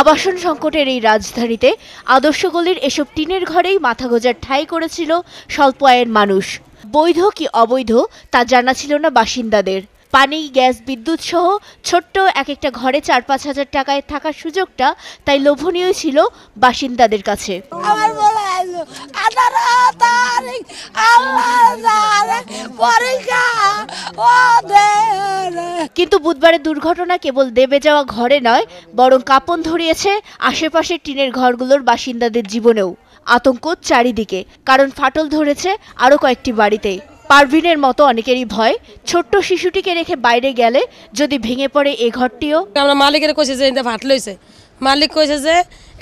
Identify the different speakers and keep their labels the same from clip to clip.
Speaker 1: আবাসন সংকটের এই রাজধানীতে আদর্শ গলির এসব টিনের ঘরেই মাথা গোঁজার ঠাঁই করেছিল স্বল্প আয়ের মানুষ। বৈধ কি অবৈধ তা জানা ছিল না বাসিন্দাদের। পানি, গ্যাস, বিদ্যুৎ সহ ছোট্ট এক একটা ঘরে 4-5 হাজার টাকায় থাকার সুযোগটা তাই লোভনীয় ছিল বাসিন্দাদের কাছে। কিন্তু বুধবারের দুর্ঘটনা কেবল দেবে যাওয়া ঘরে নয়, বরং কাঁপন ধরিয়েছে আশেপাশের টিনের ঘরগুলোর বাসিন্দাদের জীবনেও। আতঙ্ক চারিদিকে, কারণ ফাটল ধরেছে আরও কয়েকটি বাড়িতে। পারভিনের মতো অনেকেরই ভয়, ছোট্ট শিশুটিকে রেখে বাইরে গেলে যদি ভেঙে পড়ে এ ঘরটিও।
Speaker 2: আমরা মালিকের কইছে যে এটা ফাটল হইছে, মালিক কইছে যে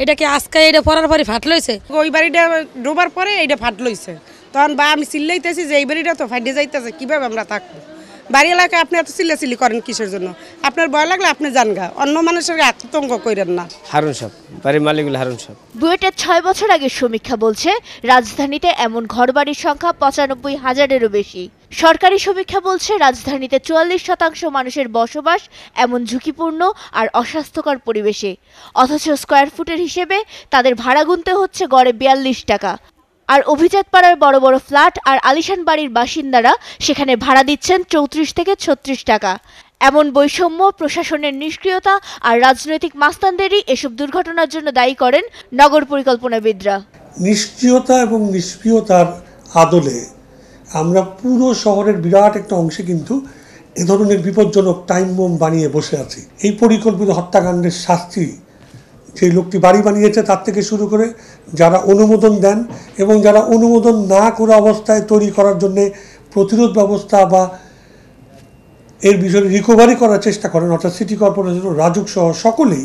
Speaker 2: এটা কি আজকে এটা পড়ার পরে ফাটল হইছে,
Speaker 3: ওই বাড়িটা ডোবার পরে এটা ফাটল হইছে। তখন বা আমি চিল্লাইতেছি যে এই বাড়িটা তো ফাটে যাইতেছে, কিভাবে আমরা থাকবো? বাড়ি এলাকায় আপনি এত চিল্লাচিল্লি করেন কিসের জন্য? আপনার ভয় লাগলে আপনি যান গা, অন্য মানুষের আতঙ্ক করেন না।
Speaker 4: হারুন সাহেব, বাড়ির মালিক হারুন সাহেব।
Speaker 1: বুয়েটের 6 বছর আগের সমীক্ষা বলছে রাজধানীতে এমন ঘরবাড়ির সংখ্যা 95,000-এরও বেশি। সরকারি সমীক্ষা বলছে রাজধানীতে 44% মানুষের বসবাস এমন ঝুঁকিপূর্ণ আর অস্বাস্থ্যকর পরিবেশে, অথচ স্কয়ার ফুটের হিসেবে তাদের ভাড়া গুনতে হচ্ছে গড়ে 42 টাকা। আর অভিজাত পাড়ার বড় বড় ফ্ল্যাট আর আলিশান বাড়ির বাসিন্দারা সেখানে ভাড়া দিচ্ছেন 34 থেকে 36 টাকা। এমন বৈষম্য, প্রশাসনের নিষ্ক্রিয়তা আর রাজনৈতিক মাস্তানদেরই এসব দুর্ঘটনার জন্য দায়ী করেন নগর পরিকল্পনাবিদরা।
Speaker 5: নিষ্ক্রিয়তা এবং নিষ্ক্রিয়তার আদলে আমরা পুরো শহরের বিরাট একটা অংশে কিন্তু এ ধরনের বিপজ্জনক টাইম বোম বানিয়ে বসে আছি। এই পরিকল্পিত হত্যাকাণ্ডের শাস্তি যে লোকটি বাড়ি বানিয়েছে তার থেকে শুরু করে যারা অনুমোদন দেন এবং যারা অনুমোদন না করা অবস্থায় তৈরি করার জন্য প্রতিরোধ ব্যবস্থা বা এর বিষয়ে রিকভারি করার চেষ্টা করেন, অর্থাৎ সিটি কর্পোরেশন, রাজুক সহ সকলেই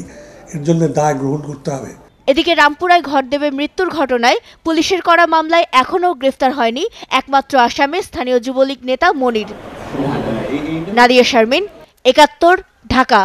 Speaker 5: এর জন্য দায় গ্রহণ করতে হবে।
Speaker 1: এদিকে রামপুরায় ঘরদেবে মৃত্যুর ঘটনায় পুলিশের করা মামলায় এখনও গ্রেফতার হয়নি একমাত্র আসামি স্থানীয় যুবলীগ নেতা মনির। নাদিয়া শারমিন, 71, ঢাকা।